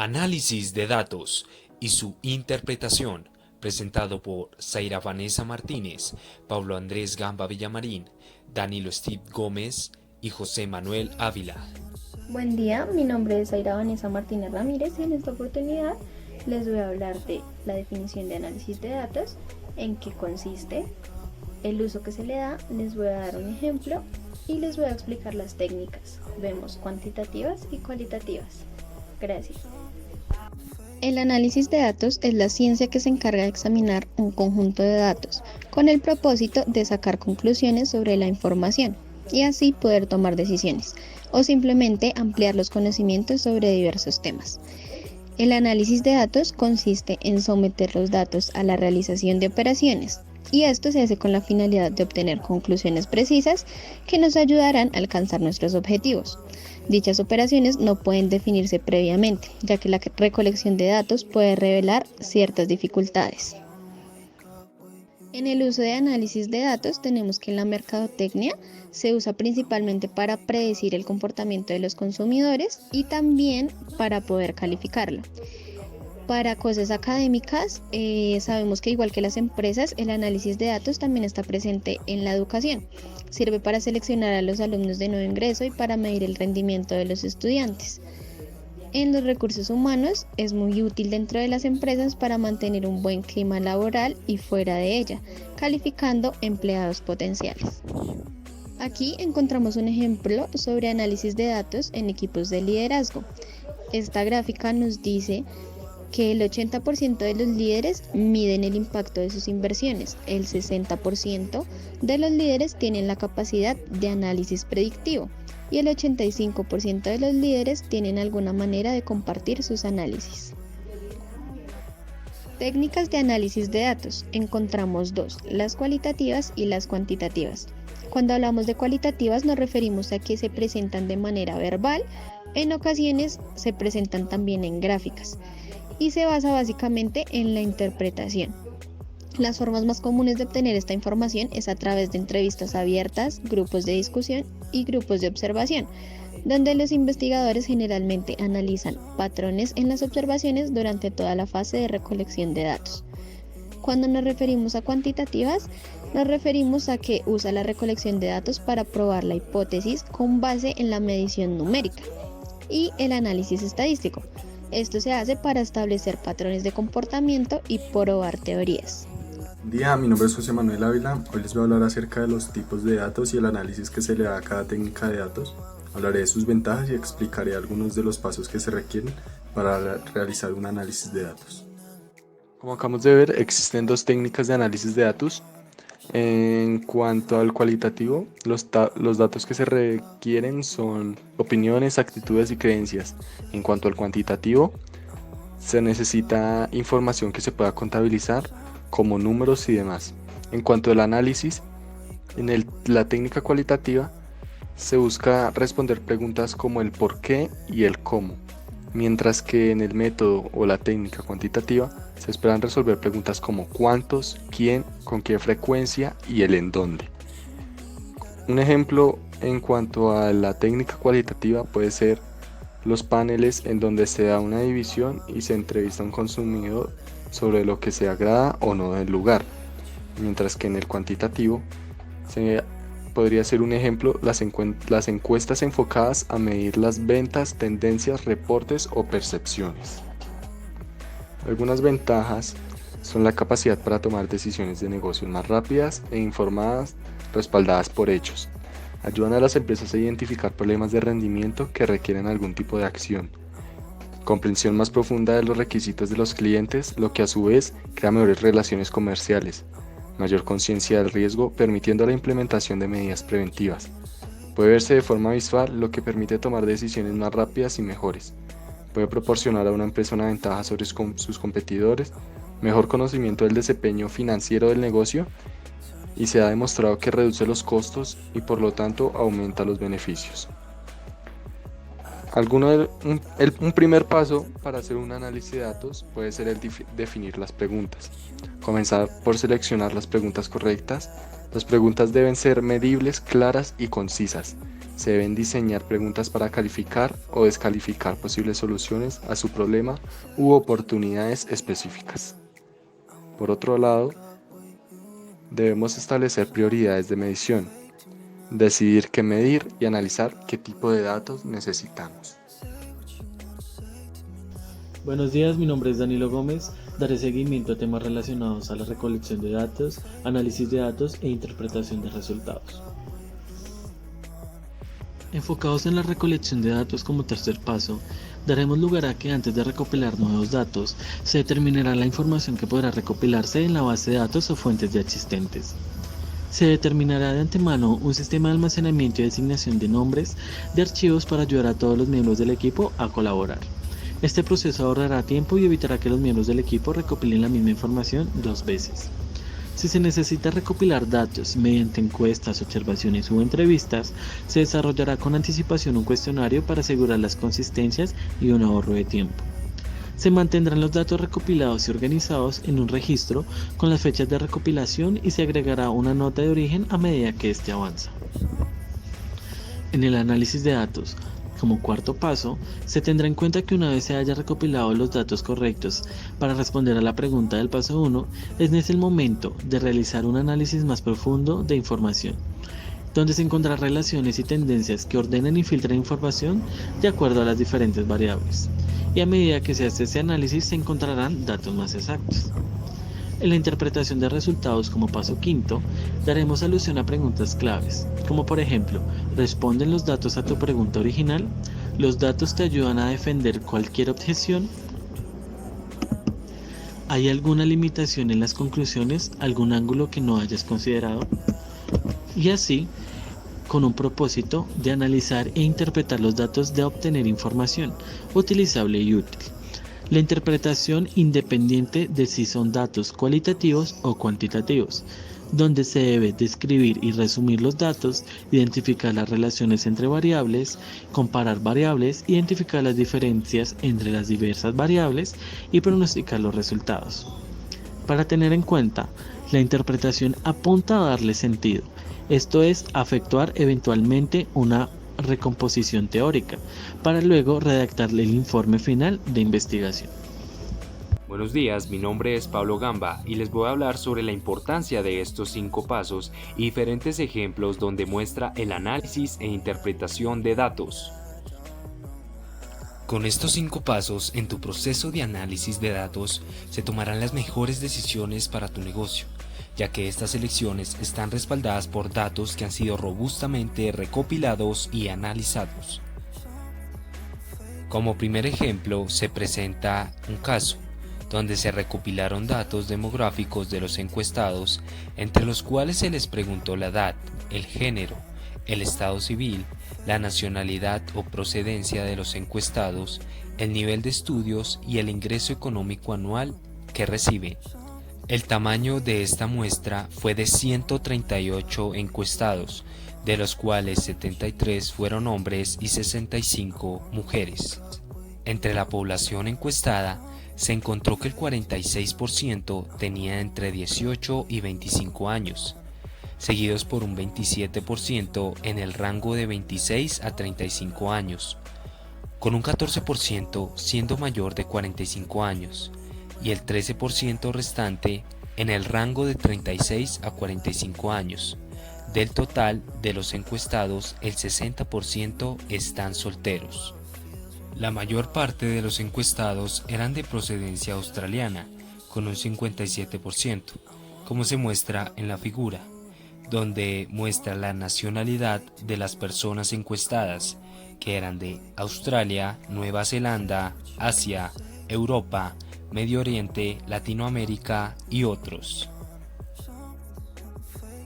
Análisis de datos y su interpretación, presentado por Zaira Vanessa Martínez, Pablo Andrés Gamba Villamarín, Danilo Steve Gómez y José Manuel Ávila. Buen día, mi nombre es Zaira Vanessa Martínez Ramírez y en esta oportunidad les voy a hablar de la definición de análisis de datos, en qué consiste, el uso que se le da, les voy a dar un ejemplo y les voy a explicar las técnicas. Vemos cuantitativas y cualitativas. Gracias. El análisis de datos es la ciencia que se encarga de examinar un conjunto de datos con el propósito de sacar conclusiones sobre la información y así poder tomar decisiones o simplemente ampliar los conocimientos sobre diversos temas. El análisis de datos consiste en someter los datos a la realización de operaciones y esto se hace con la finalidad de obtener conclusiones precisas que nos ayudarán a alcanzar nuestros objetivos. Dichas operaciones no pueden definirse previamente, ya que la recolección de datos puede revelar ciertas dificultades. En el uso de análisis de datos tenemos que en la mercadotecnia se usa principalmente para predecir el comportamiento de los consumidores y también para poder calificarlo. Para cosas académicas, sabemos que igual que las empresas, el análisis de datos también está presente en la educación. Sirve para seleccionar a los alumnos de nuevo ingreso y para medir el rendimiento de los estudiantes. En los recursos humanos es muy útil dentro de las empresas para mantener un buen clima laboral y fuera de ella, calificando empleados potenciales. Aquí encontramos un ejemplo sobre análisis de datos en equipos de liderazgo. Esta gráfica nos dice que el 80% de los líderes miden el impacto de sus inversiones, el 60% de los líderes tienen la capacidad de análisis predictivo y el 85% de los líderes tienen alguna manera de compartir sus análisis. Técnicas de análisis de datos. Encontramos dos, las cualitativas y las cuantitativas. Cuando hablamos de cualitativas nos referimos a que se presentan de manera verbal, en ocasiones se presentan también en gráficas y se basa básicamente en la interpretación. Las formas más comunes de obtener esta información es a través de entrevistas abiertas, grupos de discusión y grupos de observación, donde los investigadores generalmente analizan patrones en las observaciones durante toda la fase de recolección de datos. Cuando nos referimos a cuantitativas, nos referimos a que usa la recolección de datos para probar la hipótesis con base en la medición numérica y el análisis estadístico. Esto se hace para establecer patrones de comportamiento y probar teorías. Buen día, mi nombre es José Manuel Ávila. Hoy les voy a hablar acerca de los tipos de datos y el análisis que se le da a cada técnica de datos. Hablaré de sus ventajas y explicaré algunos de los pasos que se requieren para realizar un análisis de datos. Como acabamos de ver, existen dos técnicas de análisis de datos. En cuanto al cualitativo, los datos que se requieren son opiniones, actitudes y creencias. En cuanto al cuantitativo, se necesita información que se pueda contabilizar como números y demás. En cuanto al análisis, la técnica cualitativa se busca responder preguntas como el por qué y el cómo, mientras que en el método o la técnica cuantitativa se esperan resolver preguntas como cuántos, quién, con qué frecuencia y el en dónde. Un ejemplo en cuanto a la técnica cualitativa puede ser los paneles en donde se da una división y se entrevista a un consumidor sobre lo que se agrada o no del lugar, mientras que en el cuantitativo podría ser un ejemplo las encuestas enfocadas a medir las ventas, tendencias, reportes o percepciones. Algunas ventajas son la capacidad para tomar decisiones de negocios más rápidas e informadas, respaldadas por hechos. Ayudan a las empresas a identificar problemas de rendimiento que requieren algún tipo de acción. Comprensión más profunda de los requisitos de los clientes, lo que a su vez crea mejores relaciones comerciales. Mayor conciencia del riesgo, permitiendo la implementación de medidas preventivas. Puede verse de forma visual, lo que permite tomar decisiones más rápidas y mejores. Puede proporcionar a una empresa una ventaja sobre sus competidores, mejor conocimiento del desempeño financiero del negocio y se ha demostrado que reduce los costos y por lo tanto aumenta los beneficios. Un primer paso para hacer un análisis de datos puede ser el definir las preguntas. Comenzar por seleccionar las preguntas correctas. Las preguntas deben ser medibles, claras y concisas. Se deben diseñar preguntas para calificar o descalificar posibles soluciones a su problema u oportunidades específicas. Por otro lado, debemos establecer prioridades de medición, decidir qué medir y analizar qué tipo de datos necesitamos. Buenos días, mi nombre es Danilo Gómez. Daré seguimiento a temas relacionados a la recolección de datos, análisis de datos e interpretación de resultados. Enfocados en la recolección de datos como tercer paso, daremos lugar a que antes de recopilar nuevos datos, se determinará la información que podrá recopilarse en la base de datos o fuentes ya existentes. Se determinará de antemano un sistema de almacenamiento y designación de nombres de archivos para ayudar a todos los miembros del equipo a colaborar. Este proceso ahorrará tiempo y evitará que los miembros del equipo recopilen la misma información dos veces. Si se necesita recopilar datos mediante encuestas, observaciones u entrevistas, se desarrollará con anticipación un cuestionario para asegurar las consistencias y un ahorro de tiempo. Se mantendrán los datos recopilados y organizados en un registro con las fechas de recopilación y se agregará una nota de origen a medida que éste avanza. En el análisis de datos, como cuarto paso, se tendrá en cuenta que una vez se haya recopilado los datos correctos para responder a la pregunta del paso 1, es en ese momento de realizar un análisis más profundo de información, donde se encontrarán relaciones y tendencias que ordenen y filtran información de acuerdo a las diferentes variables, y a medida que se hace ese análisis se encontrarán datos más exactos. En la interpretación de resultados como paso quinto, daremos alusión a preguntas claves, como por ejemplo, ¿responden los datos a tu pregunta original? ¿Los datos te ayudan a defender cualquier objeción? ¿Hay alguna limitación en las conclusiones, algún ángulo que no hayas considerado? Y así, con un propósito de analizar e interpretar los datos de obtener información utilizable y útil. La interpretación independiente de si son datos cualitativos o cuantitativos, donde se debe describir y resumir los datos, identificar las relaciones entre variables, comparar variables, identificar las diferencias entre las diversas variables y pronosticar los resultados. Para tener en cuenta, la interpretación apunta a darle sentido, esto es, a efectuar eventualmente una recomposición teórica, para luego redactarle el informe final de investigación. Buenos días, mi nombre es Pablo Gamba y les voy a hablar sobre la importancia de estos 5 pasos y diferentes ejemplos donde muestra el análisis e interpretación de datos. Con estos 5 pasos en tu proceso de análisis de datos se tomarán las mejores decisiones para tu negocio, ya que estas elecciones están respaldadas por datos que han sido robustamente recopilados y analizados. Como primer ejemplo se presenta un caso, donde se recopilaron datos demográficos de los encuestados, entre los cuales se les preguntó la edad, el género, el estado civil, la nacionalidad o procedencia de los encuestados, el nivel de estudios y el ingreso económico anual que reciben. El tamaño de esta muestra fue de 138 encuestados, de los cuales 73 fueron hombres y 65 mujeres. Entre la población encuestada, se encontró que el 46% tenía entre 18 y 25 años, seguidos por un 27% en el rango de 26 a 35 años, con un 14% siendo mayor de 45 años, y el 13% restante en el rango de 36 a 45 años. Del total de los encuestados, el 60% están solteros. La mayor parte de los encuestados eran de procedencia australiana, con un 57%, como se muestra en la figura, donde muestra la nacionalidad de las personas encuestadas, que eran de Australia, Nueva Zelanda, Asia, Europa, Medio Oriente, Latinoamérica y otros.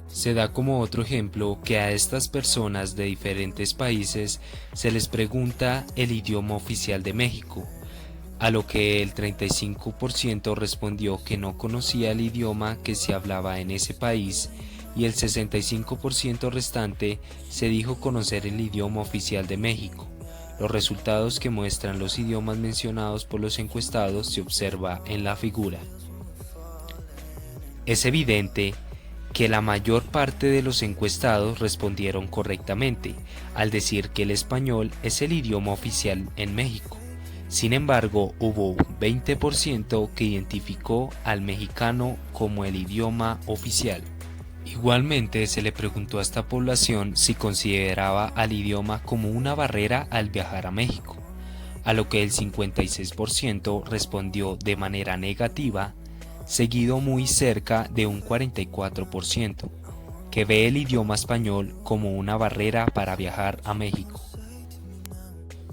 Se da como otro ejemplo que a estas personas de diferentes países se les pregunta el idioma oficial de México, a lo que el 35% respondió que no conocía el idioma que se hablaba en ese país y el 65% restante se dijo conocer el idioma oficial de México. Los resultados que muestran los idiomas mencionados por los encuestados se observa en la figura. Es evidente que la mayor parte de los encuestados respondieron correctamente, al decir que el español es el idioma oficial en México. Sin embargo, hubo un 20% que identificó al mexicano como el idioma oficial. Igualmente, se le preguntó a esta población si consideraba al idioma como una barrera al viajar a México, a lo que el 56% respondió de manera negativa, seguido muy cerca de un 44%, que ve el idioma español como una barrera para viajar a México.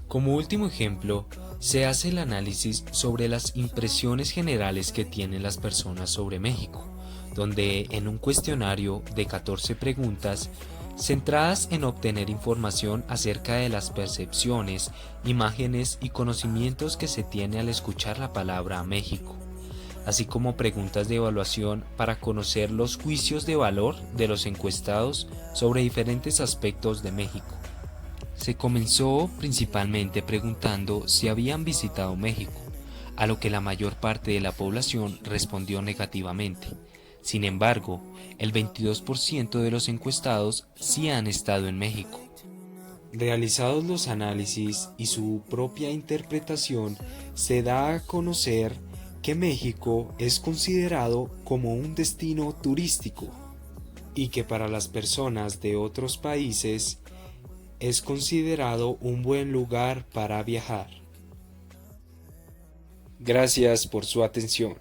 Como último ejemplo, se hace el análisis sobre las impresiones generales que tienen las personas sobre México, donde en un cuestionario de 14 preguntas, centradas en obtener información acerca de las percepciones, imágenes y conocimientos que se tiene al escuchar la palabra México, así como preguntas de evaluación para conocer los juicios de valor de los encuestados sobre diferentes aspectos de México. Se comenzó principalmente preguntando si habían visitado México, a lo que la mayor parte de la población respondió negativamente. Sin embargo, el 22% de los encuestados sí han estado en México. Realizados los análisis y su propia interpretación, se da a conocer que México es considerado como un destino turístico y que para las personas de otros países es considerado un buen lugar para viajar. Gracias por su atención.